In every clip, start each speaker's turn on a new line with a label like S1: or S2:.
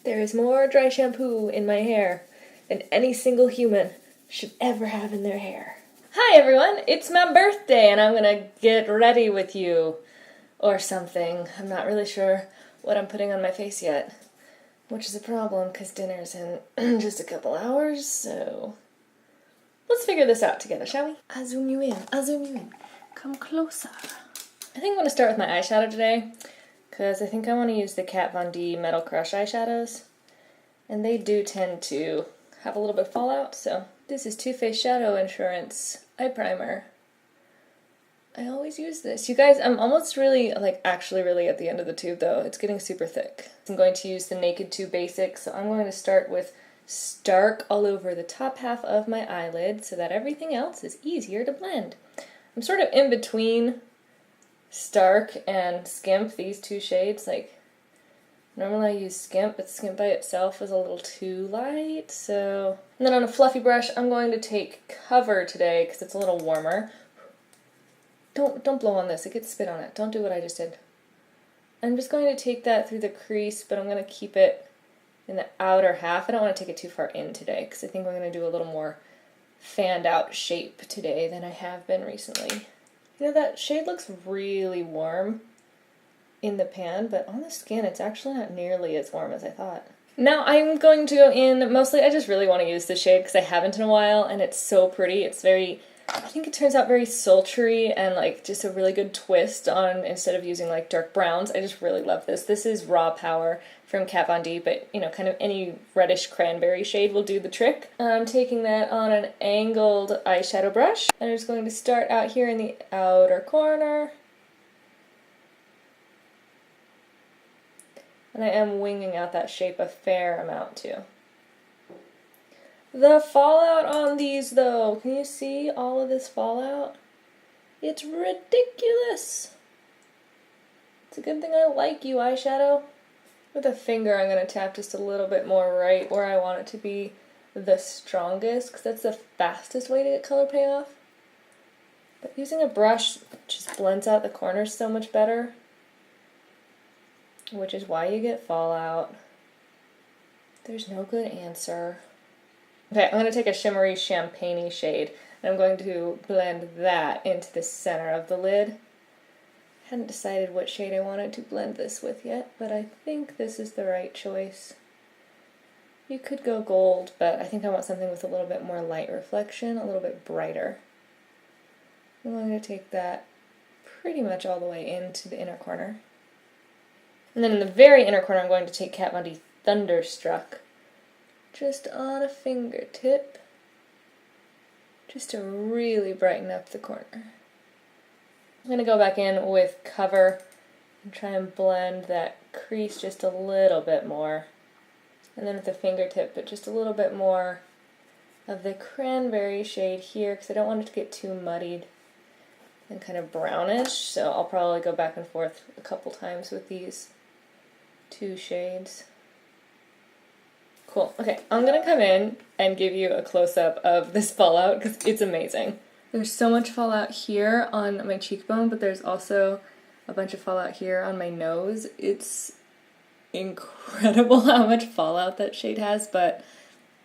S1: There is more dry shampoo in my hair than any single human should ever have in their hair. Hi everyone, it's my birthday and I'm gonna get ready with you. Or something. I'm not really sure what I'm putting on my face yet. Which is a problem because dinner's in just a couple hours, so let's figure this out together, shall we? I'll zoom you in. I'll zoom you in. Come closer. I think I'm going to start with my eyeshadow today because I think I want to use the Kat Von D Metal Crush eyeshadows. And they do tend to have a little bit of fallout, so this is Too Faced Shadow Insurance Eye Primer. I always use this. You guys, I'm almost really, actually really at the end of the tube though. It's getting super thick. I'm going to use the Naked 2 Basic, so I'm going to start with Stark all over the top half of my eyelid so that everything else is easier to blend. I'm sort of in between Stark and Skimp, these two shades. Normally I use Skimp, but Skimp by itself is a little too light, so... And then on a fluffy brush, I'm going to take Cover today because it's a little warmer. Don't blow on this, it gets spit on it. Don't do what I just did. I'm just going to take that through the crease, but I'm going to keep it in the outer half. I don't want to take it too far in today, because I think we're going to do a little more fanned out shape today than I have been recently. You know, that shade looks really warm in the pan, but on the skin it's actually not nearly as warm as I thought. Now I'm going to go in, mostly I just really want to use this shade because I haven't in a while, and it's so pretty. It's very... I think it turns out very sultry and just a really good twist on, instead of using dark browns. I just really love this. This is Raw Power from Kat Von D, but kind of any reddish cranberry shade will do the trick. I'm taking that on an angled eyeshadow brush, and I'm just going to start out here in the outer corner. And I am winging out that shape a fair amount too. The fallout on these, though, can you see all of this fallout? It's ridiculous. It's a good thing I like you, eyeshadow. With a finger, I'm going to tap just a little bit more right where I want it to be the strongest, because that's the fastest way to get color payoff. But using a brush just blends out the corners so much better, which is why you get fallout. There's no good answer. Okay, I'm going to take a shimmery champagne-y shade, and I'm going to blend that into the center of the lid. I hadn't decided what shade I wanted to blend this with yet, but I think this is the right choice. You could go gold, but I think I want something with a little bit more light reflection, a little bit brighter. I'm going to take that pretty much all the way into the inner corner. And then in the very inner corner, I'm going to take Kat Von D Thunderstruck. Just on a fingertip, just to really brighten up the corner. I'm going to go back in with Cover and try and blend that crease just a little bit more. And then with the fingertip, but just a little bit more of the cranberry shade here, because I don't want it to get too muddied and kind of brownish, so I'll probably go back and forth a couple times with these two shades. Cool. Okay, I'm going to come in and give you a close-up of this fallout because it's amazing. There's so much fallout here on my cheekbone, but there's also a bunch of fallout here on my nose. It's incredible how much fallout that shade has, but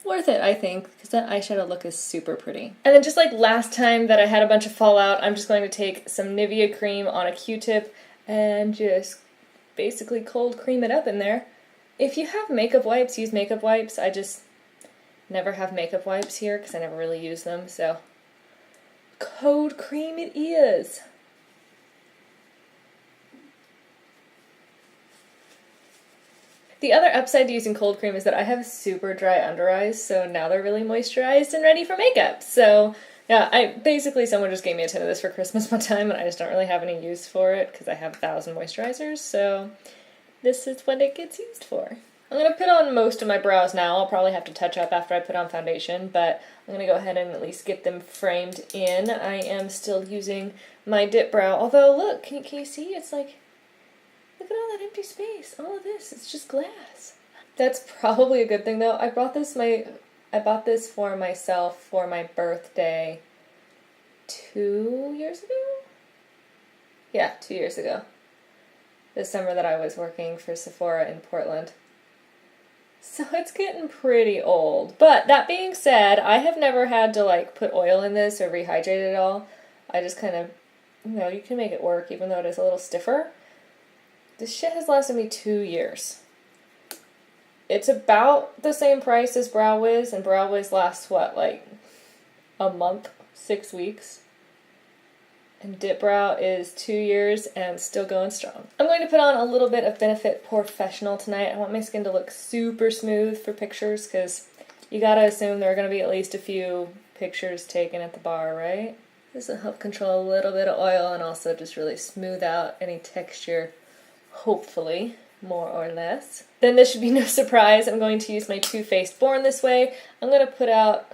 S1: worth it, I think, because that eyeshadow look is super pretty. And then just like last time that I had a bunch of fallout, I'm just going to take some Nivea cream on a Q-tip and just basically cold cream it up in there. If you have makeup wipes, use makeup wipes. I just never have makeup wipes here because I never really use them, so cold cream it is. The other upside to using cold cream is that I have super dry under eyes, so now they're really moisturized and ready for makeup. So yeah, someone just gave me a tin of this for Christmas one time, and I just don't really have any use for it because I have 1,000 moisturizers, so this is what it gets used for. I'm going to put on most of my brows now. I'll probably have to touch up after I put on foundation, but I'm going to go ahead and at least get them framed in. I am still using my dip brow, although look, can you see? It's look at all that empty space. All of this, it's just glass. That's probably a good thing though. I bought this for myself for my birthday 2 years ago? Yeah, 2 years ago. The summer that I was working for Sephora in Portland. So it's getting pretty old. But that being said, I have never had to like put oil in this or rehydrate it at all. I just kind of, you can make it work even though it is a little stiffer. This shit has lasted me 2 years. It's about the same price as Brow Wiz, and Brow Wiz lasts what, like a month, 6 weeks? And Dip Brow is 2 years and still going strong. I'm going to put on a little bit of Benefit Professional tonight. I want my skin to look super smooth for pictures because you gotta assume there are going to be at least a few pictures taken at the bar, right? This will help control a little bit of oil and also just really smooth out any texture, hopefully, more or less. Then this should be no surprise. I'm going to use my Too Faced Born This Way. I'm going to put out,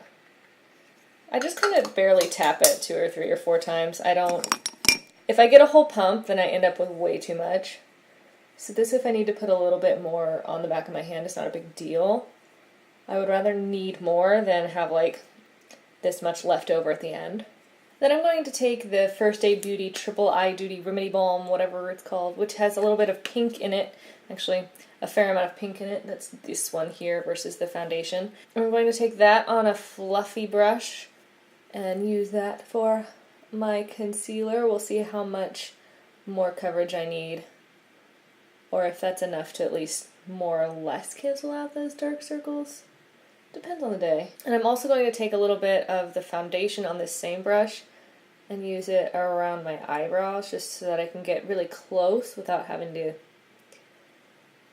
S1: I just kind of barely tap it 2 or 3 or 4 times. If I get a whole pump, then I end up with way too much. So this, if I need to put a little bit more on the back of my hand, it's not a big deal. I would rather need more than have like this much left over at the end. Then I'm going to take the First Aid Beauty Triple Eye Duty Remedy Balm, whatever it's called, which has a little bit of pink in it. Actually, a fair amount of pink in it. That's this one here versus the foundation. I'm going to take that on a fluffy brush and use that for my concealer. We'll see how much more coverage I need, or if that's enough to at least more or less cancel out those dark circles. Depends on the day. And I'm also going to take a little bit of the foundation on this same brush and use it around my eyebrows just so that I can get really close without having to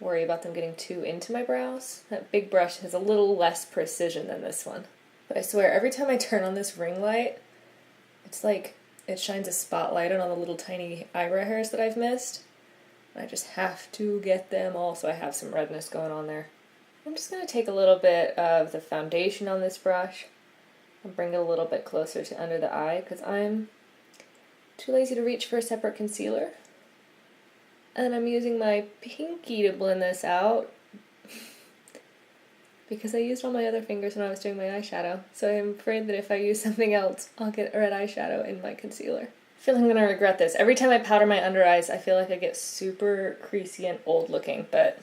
S1: worry about them getting too into my brows. That big brush has a little less precision than this one. But I swear, every time I turn on this ring light, it's like it shines a spotlight on all the little tiny eyebrow hairs that I've missed. I just have to get them all so I have some redness going on there. I'm just going to take a little bit of the foundation on this brush and bring it a little bit closer to under the eye because I'm too lazy to reach for a separate concealer. And I'm using my pinky to blend this out because I used all my other fingers when I was doing my eyeshadow. So I'm afraid that if I use something else, I'll get red eyeshadow in my concealer. I feel like I'm going to regret this. Every time I powder my under eyes, I feel like I get super creasy and old looking, but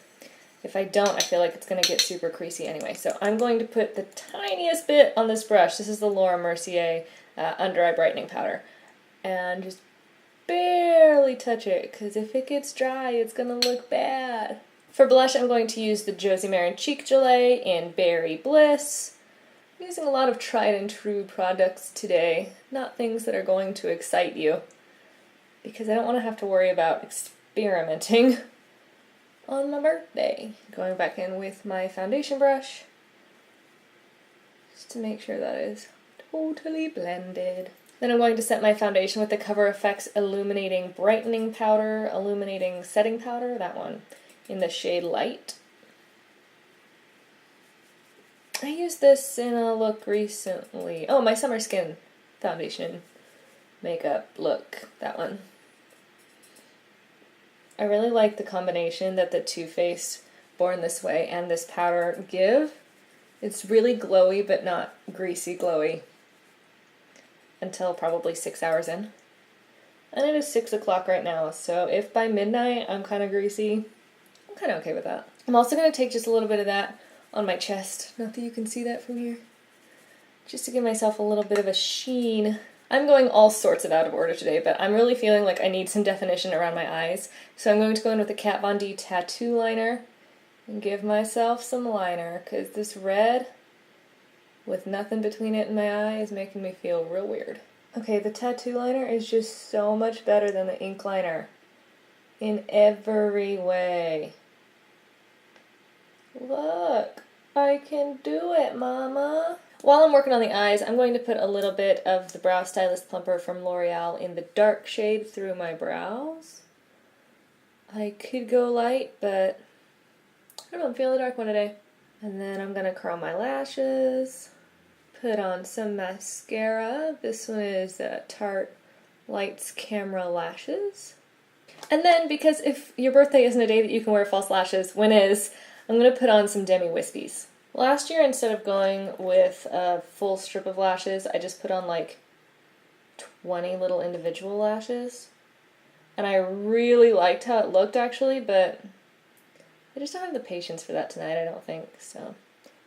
S1: if I don't, I feel like it's going to get super creasy anyway. So I'm going to put the tiniest bit on this brush. This is the Laura Mercier Under Eye Brightening Powder. And just barely touch it, because if it gets dry, it's going to look bad. For blush, I'm going to use the Josie Maran Cheek Gelée in Berry Bliss. I'm using a lot of tried and true products today, not things that are going to excite you, because I don't want to have to worry about experimenting on my birthday. Going back in with my foundation brush, just to make sure that is totally blended. Then I'm going to set my foundation with the Cover FX Illuminating Brightening Powder, Illuminating Setting Powder, that one, in the shade Light. I used this in a look recently. Oh, my Summer Skin foundation makeup look, that one. I really like the combination that the Too Faced Born This Way and this powder give. It's really glowy, but not greasy glowy until probably 6 hours in. And it is 6 o'clock right now, so if by midnight I'm kind of greasy, I'm kind of okay with that. I'm also going to take just a little bit of that on my chest. Not that you can see that from here. Just to give myself a little bit of a sheen. I'm going all sorts of out of order today, but I'm really feeling like I need some definition around my eyes. So I'm going to go in with the Kat Von D Tattoo Liner and give myself some liner, because this red with nothing between it and my eye is making me feel real weird. Okay, the tattoo liner is just so much better than the ink liner in every way. Look, I can do it, mama. While I'm working on the eyes, I'm going to put a little bit of the Brow Stylist Plumper from L'Oreal in the dark shade through my brows. I could go light, but I don't know, I'm feeling a dark one today. And then I'm going to curl my lashes, put on some mascara. This one is Tarte Lights Camera Lashes. And then, because if your birthday isn't a day that you can wear false lashes, when is, I'm going to put on some Demi Wispies. Last year, instead of going with a full strip of lashes, I just put on like 20 little individual lashes. And I really liked how it looked, actually, but I just don't have the patience for that tonight, I don't think, so.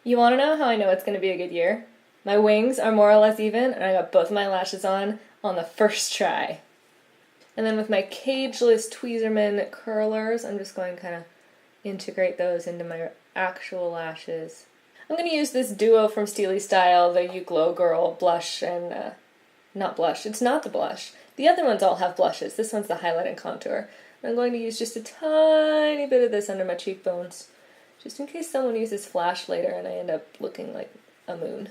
S1: You want to know how I know it's going to be a good year? My wings are more or less even, and I got both of my lashes on the first try. And then with my Cageless Tweezerman curlers, I'm just going to kind of integrate those into my actual lashes. I'm going to use this duo from Steely Style, the You Glow Girl blush and, not blush, it's not the blush. The other ones all have blushes. This one's the highlight and contour. I'm going to use just a tiny bit of this under my cheekbones, just in case someone uses flash later and I end up looking like a moon.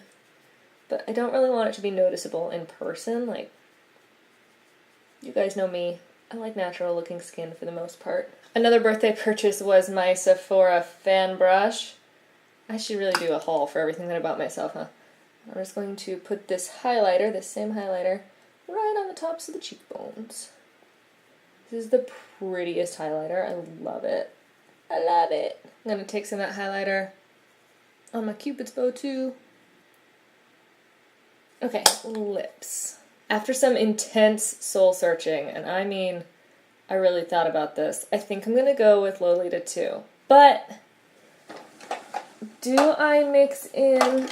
S1: But I don't really want it to be noticeable in person, like, you guys know me. I like natural looking skin for the most part. Another birthday purchase was my Sephora fan brush. I should really do a haul for everything that I bought myself, huh? I'm just going to put this highlighter, this same highlighter, right on the tops of the cheekbones. This is the prettiest highlighter. I love it. I love it. I'm going to take some of that highlighter on my Cupid's bow too. Okay, lips. After some intense soul searching, and I mean, I really thought about this, I think I'm going to go with Lolita 2. But do I mix in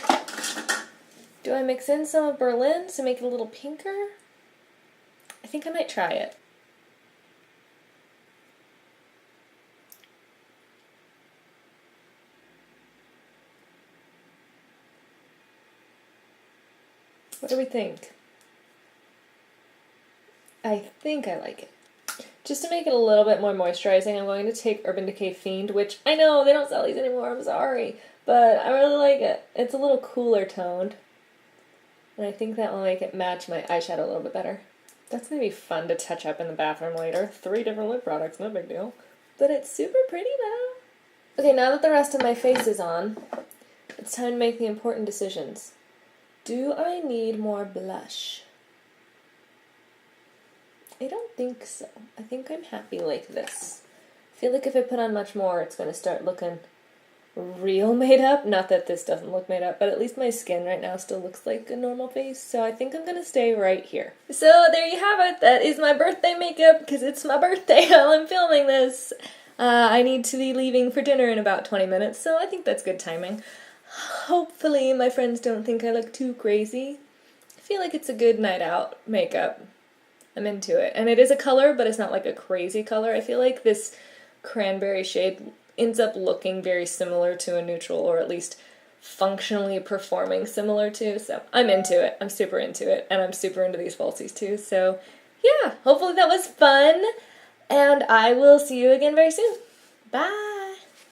S1: some of Berlin to make it a little pinker? I think I might try it. What do we think? I think I like it. Just to make it a little bit more moisturizing, I'm going to take Urban Decay Fiend, which I know they don't sell these anymore, I'm sorry, but I really like it. It's a little cooler toned, and I think that will make it match my eyeshadow a little bit better. That's going to be fun to touch up in the bathroom later. 3 different lip products, no big deal. But it's super pretty though. Okay, now that the rest of my face is on, it's time to make the important decisions. Do I need more blush? I don't think so. I think I'm happy like this. I feel like if I put on much more, it's going to start looking real made up. Not that this doesn't look made up, but at least my skin right now still looks like a normal face, so I think I'm going to stay right here. So there you have it. That is my birthday makeup, because it's my birthday while I'm filming this. I need to be leaving for dinner in about 20 minutes, so I think that's good timing. Hopefully my friends don't think I look too crazy. I feel like it's a good night out makeup. I'm into it. And it is a color, but it's not like a crazy color. I feel like this cranberry shade ends up looking very similar to a neutral, or at least functionally performing similar to. So I'm into it. I'm super into it. And I'm super into these falsies too. So yeah, hopefully that was fun. And I will see you again very soon. Bye!